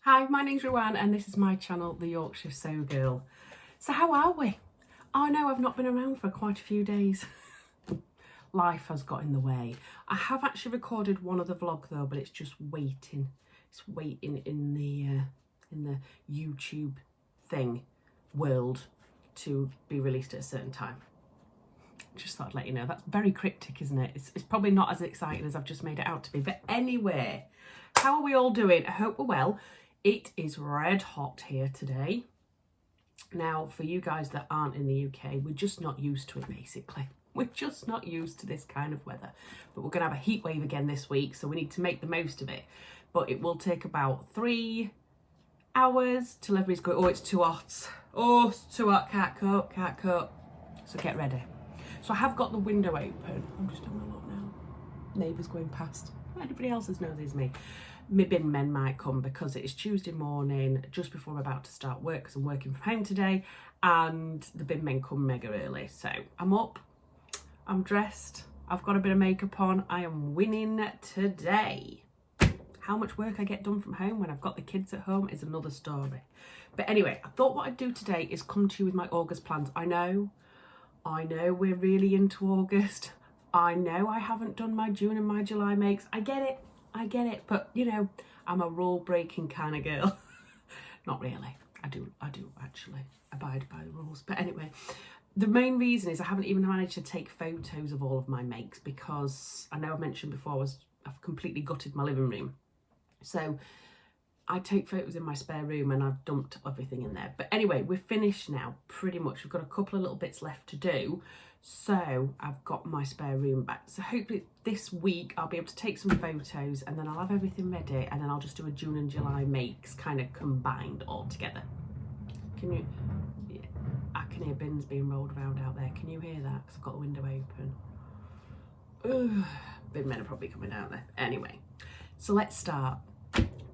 Hi, my name's Ruan and this is my channel, The Yorkshire Sew Girl. So how are we? Oh no, I've not been around for quite a few days. Life has got in the way. I have actually recorded one other vlog though, but it's just waiting. It's waiting in the YouTube thing world to be released at a certain time. Just thought I'd let you know. That's very cryptic, isn't it? It's probably not as exciting as I've just made it out to be. But anyway, how are we all doing? I hope we're well. It is red hot here today. Now, for you guys that aren't in the UK, we're just not used to it, basically. We're just not used to this kind of weather. But we're going to have a heat wave again this week, so we need to make the most of it. But it will take about 3 hours till everybody's going, oh, it's too hot. Oh, it's too hot, can't cope, can't cope. So get ready. So I have got the window open. I'm just having a look now. Neighbours going past. Anybody else as nosy as me. My bin men might come because it is Tuesday morning, just before I'm about to start work, because I'm working from home today, and the bin men come mega early. So I'm up, I'm dressed, I've got a bit of makeup on, I am winning today. How much work I get done from home when I've got the kids at home is another story. But anyway, I thought what I'd do today is come to you with my August plans. I know we're really into August. I know I haven't done my June and my July makes. I get it, but you know, I'm a rule breaking kind of girl. Not really. I do actually abide by the rules. But anyway, the main reason is I haven't even managed to take photos of all of my makes because I know I've mentioned before I've completely gutted my living room. So I take photos in my spare room and I've dumped everything in there. But anyway, we're finished now, pretty much. We've got a couple of little bits left to do. So I've got my spare room back. So hopefully this week I'll be able to take some photos and then I'll have everything ready and then I'll just do a June and July makes kind of combined all together. Can you, yeah, I can hear bins being rolled around out there. Can you hear that? Because I've got the window open. Ugh, bin men are probably coming out there. Anyway, so let's start.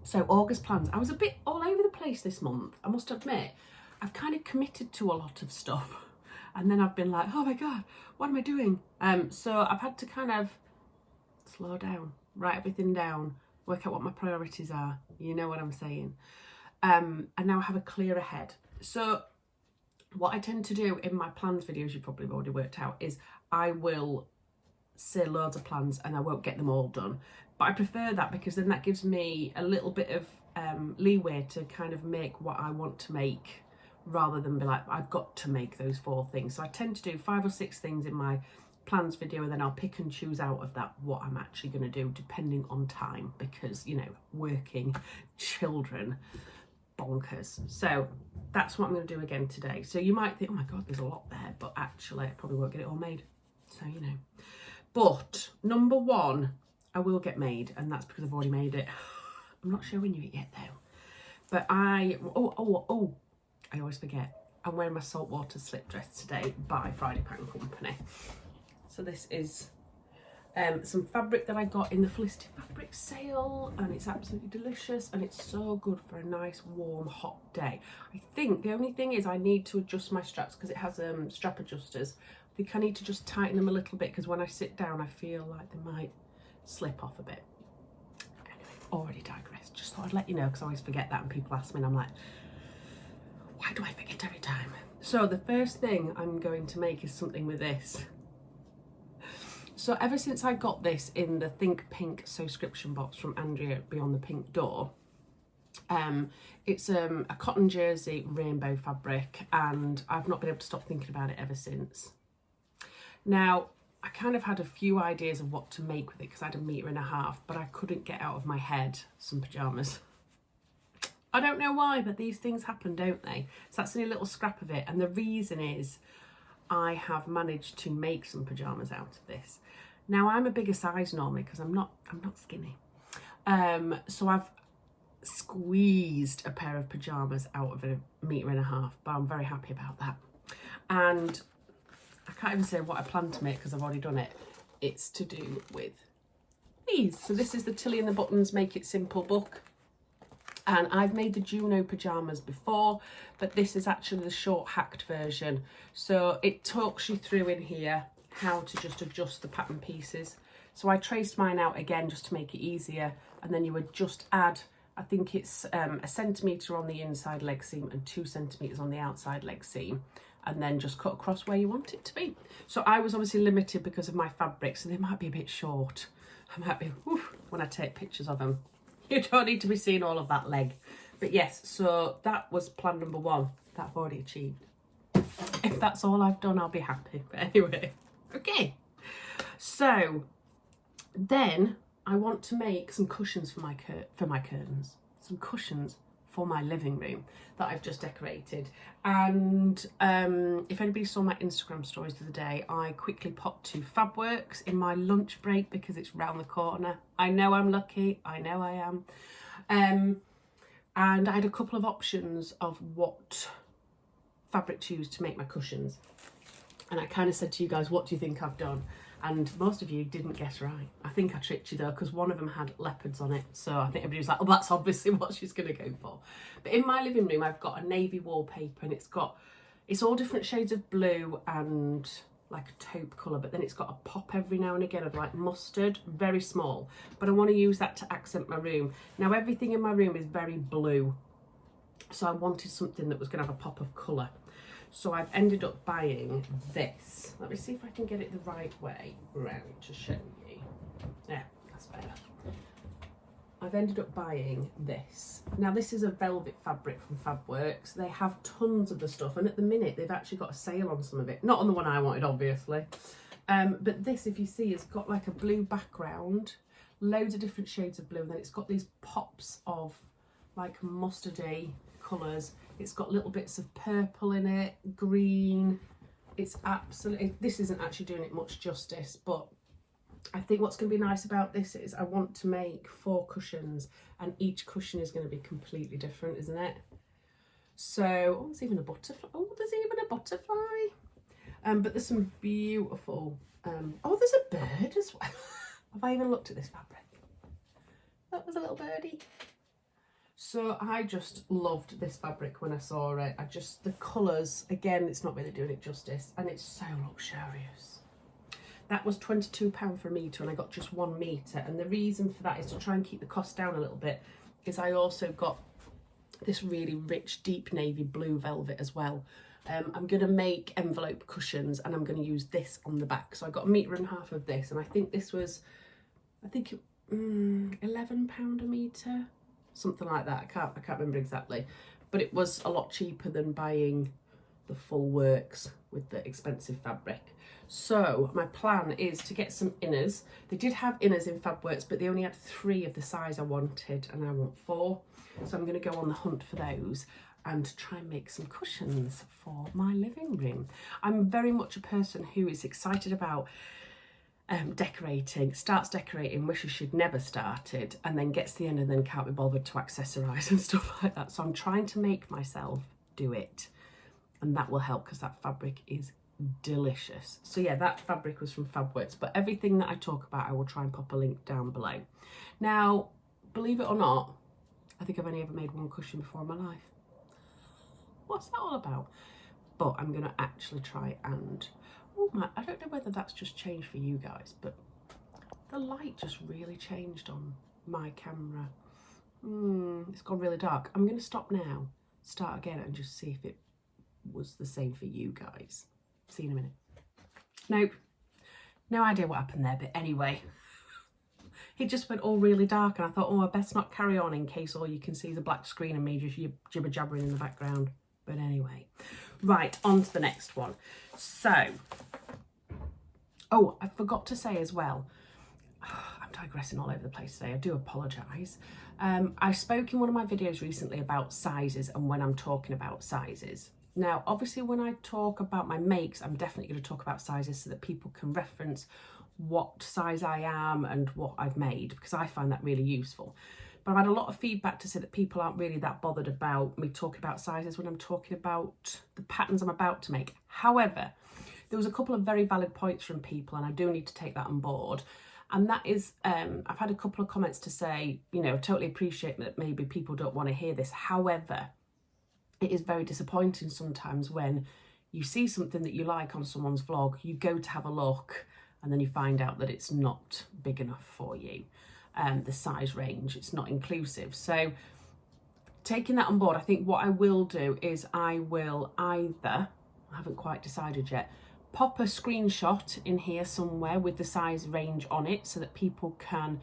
So August plans. I was a bit all over the place this month, I must admit. I've kind of committed to a lot of stuff and then I've been like, oh my God, what am I doing? So I've had to kind of slow down, write everything down, work out what my priorities are. You know what I'm saying? And now I have a clearer head. So what I tend to do in my plans videos, you probably have already worked out, is I will say loads of plans and I won't get them all done. But I prefer that because then that gives me a little bit of leeway to kind of make what I want to make rather than be like, I've got to make those 4 things. So I tend to do 5 or 6 things in my plans video and then I'll pick and choose out of that what I'm actually going to do depending on time because, you know, working, children, bonkers. So that's what I'm going to do again today. So you might think, oh my God, there's a lot there, but actually I probably won't get it all made. So, you know. But number 1, I will get made, and that's because I've already made it. I'm not showing you it yet though. But I always forget. I'm wearing my saltwater slip dress today by Friday Pattern Company. So this is some fabric that I got in the Felicity fabric sale, and it's absolutely delicious and it's so good for a nice warm hot day. I think the only thing is I need to adjust my straps because it has strap adjusters. I think I need to just tighten them a little bit because when I sit down I feel like they might slip off a bit. Anyway, already digressed. Just thought I'd let you know because I always forget that and people ask me and I'm like, why do I forget every time? So the first thing I'm going to make is something with this. So ever since I got this in the Think Pink subscription box from Andrea Beyond the Pink Door, it's a cotton jersey rainbow fabric and I've not been able to stop thinking about it ever since. Now, I kind of had a few ideas of what to make with it because I had 1.5 meters, but I couldn't get out of my head some pajamas. I don't know why, but these things happen, don't they? So that's only a little scrap of it. And the reason is I have managed to make some pajamas out of this. Now, I'm a bigger size normally because I'm not skinny. So I've squeezed a pair of pajamas out of 1.5 meters, but I'm very happy about that. And I can't even say what I plan to make because I've already done it. It's to do with these. So this is the Tilly and the Buttons Make It Simple book. And I've made the Juno pajamas before, but this is actually the short hacked version. So it talks you through in here how to just adjust the pattern pieces. So I traced mine out again just to make it easier. And then you would just add I think it's a centimetre on the inside leg seam and 2 centimetres on the outside leg seam, and then just cut across where you want it to be. So I was obviously limited because of my fabric, so they might be a bit short. I might be, when I take pictures of them. You don't need to be seeing all of that leg. But yes, so that was plan number 1 that I've already achieved. If that's all I've done, I'll be happy. But anyway, okay. So then I want to make some cushions for my curtains. Some cushions for my living room that I've just decorated. And if anybody saw my Instagram stories the other day, I quickly popped to Fabworks in my lunch break because it's round the corner. I know I'm lucky, I know I am. And I had a couple of options of what fabric to use to make my cushions. And I kind of said to you guys, what do you think I've done? And most of you didn't guess right. I think I tricked you though, because one of them had leopards on it. So I think everybody was like, oh, that's obviously what she's going to go for. But in my living room, I've got a navy wallpaper, and it's all different shades of blue and like a taupe colour, but then it's got a pop every now and again of like mustard, very small. But I want to use that to accent my room. Now everything in my room is very blue. So I wanted something that was going to have a pop of colour. So I've ended up buying this. Let me see if I can get it the right way around to show you. Yeah, that's better. I've ended up buying this. Now this is a velvet fabric from Fabworks. They have tons of the stuff, and at the minute they've actually got a sale on some of it. Not on the one I wanted, obviously. But this, if you see, it's got like a blue background, loads of different shades of blue, and then it's got these pops of like mustardy colours. It's got little bits of purple in it, green. It's absolutely, this isn't actually doing it much justice, but I think what's going to be nice about this is I want to make 4 cushions, and each cushion is going to be completely different, isn't it? So, oh, there's even a butterfly. Oh, there's even a butterfly. But there's some beautiful, oh, there's a bird as well. Have I even looked at this fabric? That was a little birdie. So I just loved this fabric when I saw it. The colours, again, it's not really doing it justice, and it's so luxurious. That was £22 for a metre, and I got just 1 metre. And the reason for that is to try and keep the cost down a little bit, is I also got this really rich, deep navy blue velvet as well. I'm going to make envelope cushions, and I'm going to use this on the back. So I got 1.5 metres of this, and I think this was, £11 a metre. Something like that. I can't remember exactly, but it was a lot cheaper than buying the full works with the expensive fabric. So my plan is to get some inners. They did have inners in Fabworks, but they only had 3 of the size I wanted, and I want 4. So I'm going to go on the hunt for those and try and make some cushions for my living room. I'm very much a person who is excited about decorating, starts decorating, wishes she'd never started, and then gets to the end and then can't be bothered to accessorise and stuff like that. So I'm trying to make myself do it, and that will help because that fabric is delicious. So yeah, that fabric was from Fabworks, but everything that I talk about I will try and pop a link down below. Now, believe it or not, I think I've only ever made 1 cushion before in my life. What's that all about? But I'm going to actually try and... Oh my, I don't know whether that's just changed for you guys, but the light just really changed on my camera. It's gone really dark. I'm going to stop now, start again, and just see if it was the same for you guys. See you in a minute. Nope. No idea what happened there, but anyway. It just went all really dark, and I thought, oh, I best not carry on in case all you can see is a black screen and me just jibber jabbering in the background. But anyway, right, on to the next one. So, oh, I forgot to say as well, I'm digressing all over the place today, I do apologise. I spoke in one of my videos recently about sizes and when I'm talking about sizes. Now, obviously when I talk about my makes, I'm definitely going to talk about sizes so that people can reference what size I am and what I've made, because I find that really useful. But I've had a lot of feedback to say that people aren't really that bothered about me talking about sizes when I'm talking about the patterns I'm about to make. However, there was a couple of very valid points from people, and I do need to take that on board. And that is, I've had a couple of comments to say, you know, totally appreciate that maybe people don't want to hear this. However, it is very disappointing sometimes when you see something that you like on someone's vlog, you go to have a look, and then you find out that it's not big enough for you. the size range. It's not inclusive. So taking that on board, I think what I will do is I will either, I haven't quite decided yet, pop a screenshot in here somewhere with the size range on it so that people can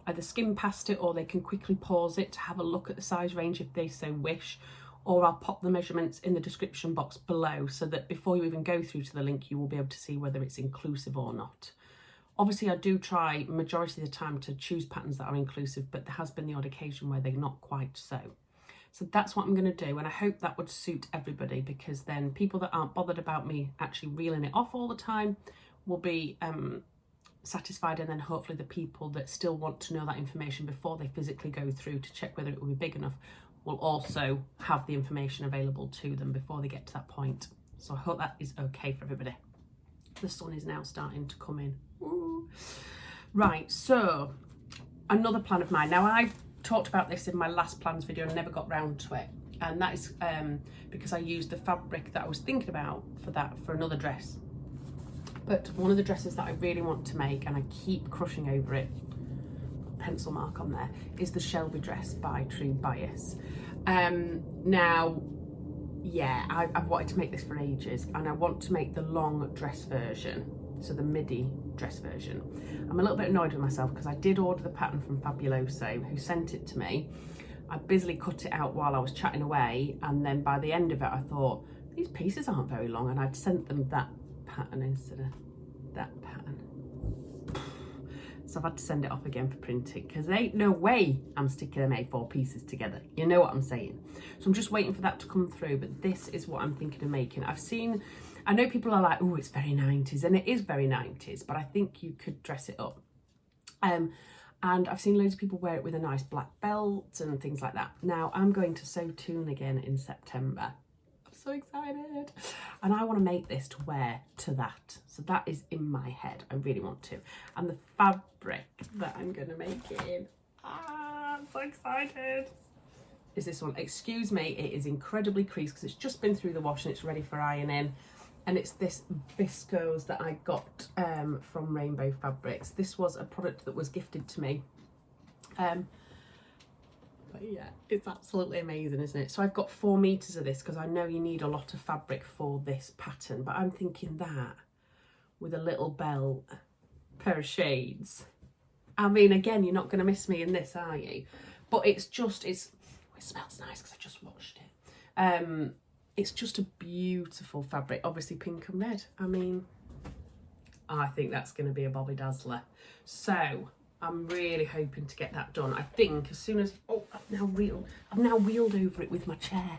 either skim past it or they can quickly pause it to have a look at the size range if they so wish, or I'll pop the measurements in the description box below so that before you even go through to the link you will be able to see whether it's inclusive or not. Obviously I do try majority of the time to choose patterns that are inclusive, but there has been the odd occasion where they're not quite so. So that's what I'm going to do, and I hope that would suit everybody, because then people that aren't bothered about me actually reeling it off all the time will be satisfied, and then hopefully the people that still want to know that information before they physically go through to check whether it will be big enough will also have the information available to them before they get to that point. So I hope that is okay for everybody. The sun is now starting to come in. Ooh. Right, so another plan of mine. Now I've talked about this in my last plans video and never got round to it, and that is because I used the fabric that I was thinking about for another dress. But one of the dresses that I really want to make, and I keep crushing over it, pencil mark on there, is the Shelby Dress by Bias. Now, yeah, I've wanted to make this for ages, and I want to make the long dress version, so the midi dress version. I'm a little bit annoyed with myself because I did order the pattern from Fabuloso, who sent it to me. I busily cut it out while I was chatting away, and then by the end of it I thought, these pieces aren't very long, and I'd sent them that pattern instead of that pattern. So I've had to send it off again for printing, because there ain't no way I'm sticking them A4 pieces together. You know what I'm saying? So I'm just waiting for that to come through, but this is what I'm thinking of making. I know people are like, oh, it's very 90s, and it is very 90s, but I think you could dress it up. And I've seen loads of people wear it with a nice black belt and things like that. Now, I'm going to Sew Tune again in September. I'm so excited. And I want to make this to wear to that. So that is in my head. I really want to. And the fabric that I'm going to make it in, I'm so excited, is this one. Excuse me, it is incredibly creased because it's just been through the wash and it's ready for ironing. And it's this viscose that I got from Rainbow Fabrics. This was a product that was gifted to me. But yeah, it's absolutely amazing, isn't it? So I've got 4 meters of this because I know you need a lot of fabric for this pattern. But I'm thinking that with a little belt, pair of shades. I mean, again, you're not going to miss me in this, are you? But it smells nice because I just washed it. It's just a beautiful fabric, obviously pink and red. I mean, I think that's going to be a Bobby Dazzler. So I'm really hoping to get that done. I think as soon as, I've now wheeled over it with my chair.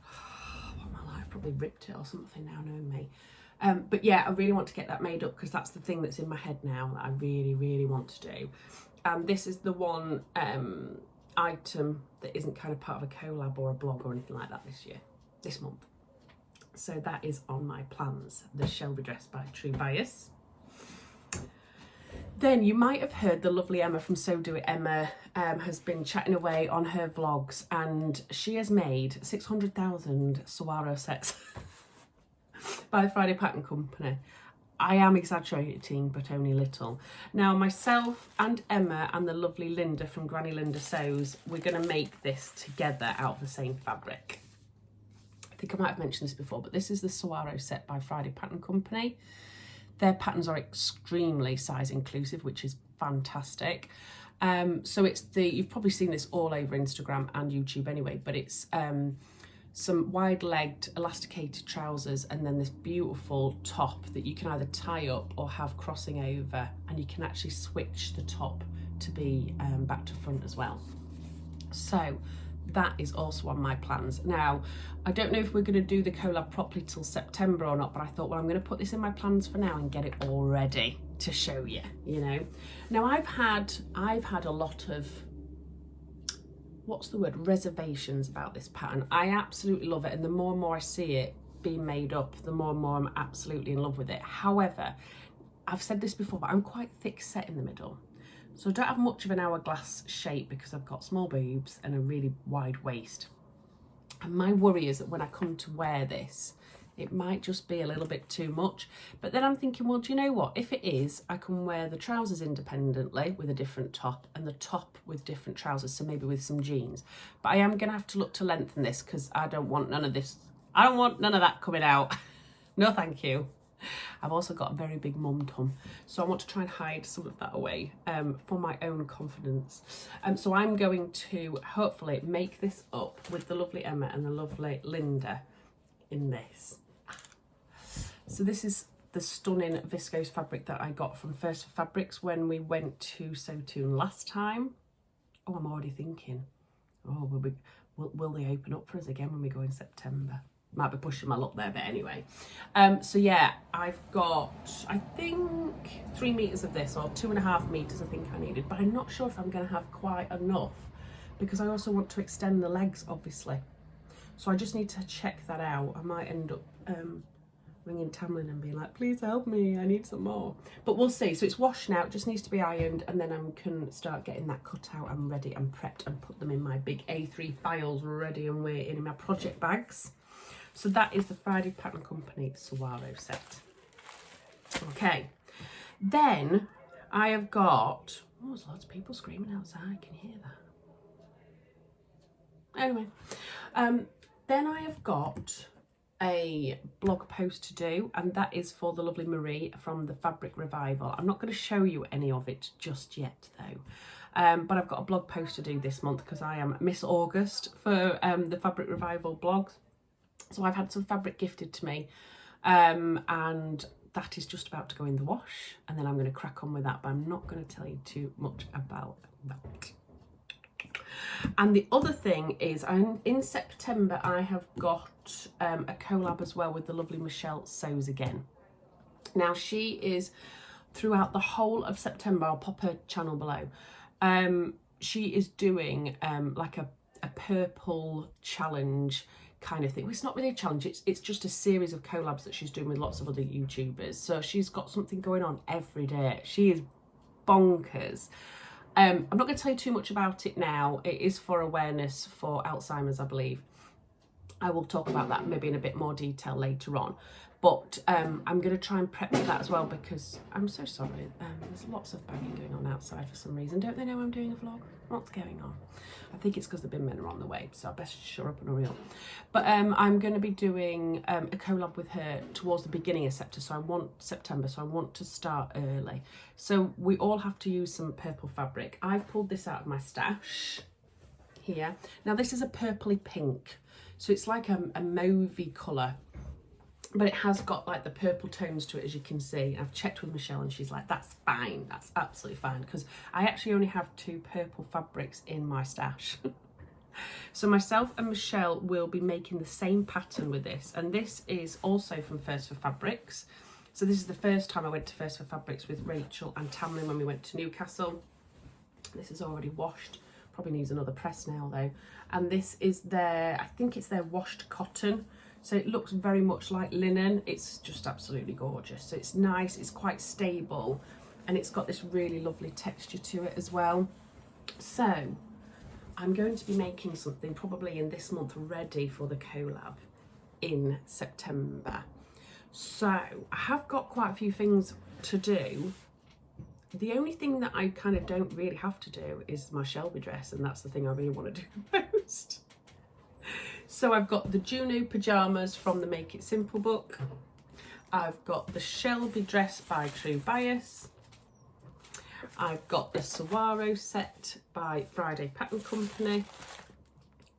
What am I like? I've probably ripped it or something now, knowing me. But yeah, I really want to get that made up because that's the thing that's in my head now that I really, really want to do. This is the one item that isn't kind of part of a collab or a blog or anything like that this month. So that is on my plans, the Shelby Dress by Bias. Then you might have heard the lovely Emma from So Do It. Emma has been chatting away on her vlogs, and she has made 600,000 Saguaro sets by the Friday Pattern Company. I am exaggerating, but only a little. Now, myself and Emma and the lovely Linda from Granny Linda Sews, we're going to make this together out of the same fabric. I think I might have mentioned this before, but this is the Saguaro Set by Friday Pattern Company. Their patterns are extremely size inclusive, which is fantastic. So it's you've probably seen this all over Instagram and YouTube anyway, but it's some wide-legged elasticated trousers and then this beautiful top that you can either tie up or have crossing over, and you can actually switch the top to be back to front as well. So that is also on my plans. Now, I don't know if we're going to do the collab properly till September or not, but I thought, well, I'm going to put this in my plans for now and get it all ready to show you, you know. Now, I've had a lot of, what's the word, reservations about this pattern. I absolutely love it, and the more and more I see it being made up, the more and more I'm absolutely in love with it. However, I've said this before, but I'm quite thick set in the middle. So I don't have much of an hourglass shape because I've got small boobs and a really wide waist. And my worry is that when I come to wear this, It might just be a little bit too much. But then I'm thinking, well, do you know what? If it is, I can wear the trousers independently with a different top and the top with different trousers, so maybe with some jeans. But I am going to have to look to lengthen this because I don't want none of this. I don't want none of that coming out. No, thank you. I've also got a very big mum tum, so I want to try and hide some of that away for my own confidence. So I'm going to hopefully make this up with the lovely Emma and the lovely Linda in this. So this is the stunning viscose fabric that I got from First for Fabrics when we went to Sewtoon last time. Oh, I'm already thinking, oh, will they open up for us again when we go in September? Might be pushing my luck there, but anyway. So yeah, I've got, I think 3 meters of this, or 2.5 meters I think I needed, but I'm not sure if I'm going to have quite enough because I also want to extend the legs, obviously. So I just need to check that out. I might end up ringing Tamlin and being like, please help me, I need some more. But we'll see. So it's washed now, it just needs to be ironed, and then I can start getting that cut out and ready and prepped and put them in my big A3 files ready and waiting in my project bags. So that is the Friday Pattern Company Saguaro Set. Okay, then I have got, oh, there's lots of people screaming outside, I can hear that. Anyway, then I have got a blog post to do, and that is for the lovely Marie from the Fabric Revival. I'm not going to show you any of it just yet though, but I've got a blog post to do this month because I am Miss August for the Fabric Revival blogs. So I've had some fabric gifted to me, and that is just about to go in the wash, and then I'm going to crack on with that, but I'm not going to tell you too much about that. And the other thing is, in September I have got a collab as well with the lovely Michelle Sews Again. Now she is, throughout the whole of September, I'll pop her channel below, she is doing like a purple challenge kind of thing. Well, it's not really a challenge, it's just a series of collabs that she's doing with lots of other YouTubers. So she's got something going on every day. She is bonkers. I'm not going to tell you too much about it now. It is for awareness for Alzheimer's, I believe. I will talk about that maybe in a bit more detail later on. But I'm going to try and prep for that as well because I'm so sorry. There's lots of banging going on outside for some reason. Don't they know I'm doing a vlog? What's going on? I think it's because the bin men are on the way, so I best shut up and hurry up. But I'm going to be doing a collab with her towards the beginning of September, so I want to start early. So we all have to use some purple fabric. I've pulled this out of my stash here. Now this is a purpley pink, so it's like a mauvey colour, but it has got like the purple tones to it, as you can see. I've checked with Michelle and she's like, that's fine, that's absolutely fine, because I actually only have 2 purple fabrics in my stash. So myself and Michelle will be making the same pattern with this, and this is also from First for Fabrics. So this is the first time I went to First for Fabrics with Rachel and Tamlin when we went to Newcastle. This is already washed, probably needs another press now though. And this is their, I think it's their washed cotton. So it looks very much like linen. It's just absolutely gorgeous. So it's nice, it's quite stable, and it's got this really lovely texture to it as well. So I'm going to be making something probably in this month ready for the collab in September. So I have got quite a few things to do. The only thing that I kind of don't really have to do is my Shelby dress, and that's the thing I really want to do most. So I've got the Juno pajamas from the Make It Simple book. I've got the Shelby dress by True Bias. I've got the Saguaro set by Friday Pattern Company.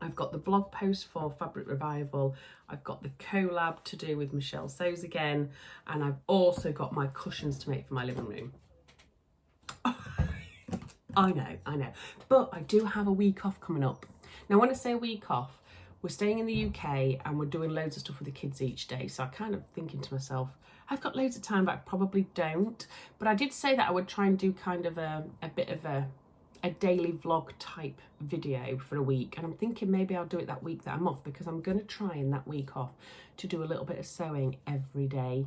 I've got the blog post for Fabric Revival. I've got the collab to do with Michelle Sews Again. And I've also got my cushions to make for my living room. I know. But I do have a week off coming up. Now, when I say a week off, we're staying in the UK and we're doing loads of stuff with the kids each day. So I'm kind of thinking to myself, I've got loads of time, but I probably don't. But I did say that I would try and do kind of a bit of a daily vlog type video for a week. And I'm thinking maybe I'll do it that week that I'm off, because I'm going to try in that week off to do a little bit of sewing every day.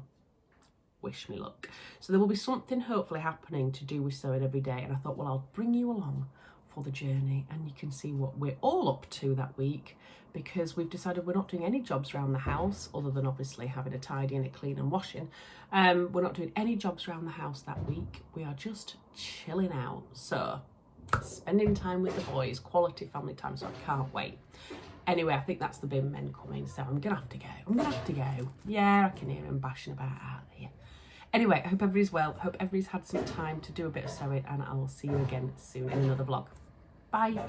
Wish me luck. So there will be something hopefully happening to do with sewing every day. And I thought, well, I'll bring you along for the journey, and you can see what we're all up to that week, because we've decided we're not doing any jobs around the house other than obviously having a tidy and a clean and washing. We're not doing any jobs around the house that week. We are just chilling out. So spending time with the boys, quality family time, so I can't wait. Anyway, I think that's the bin men coming, so I'm gonna have to go. Yeah, I can hear him bashing about out there. Anyway, I hope everybody's well. Hope everybody's had some time to do a bit of sewing, and I will see you again soon in another vlog. Bye.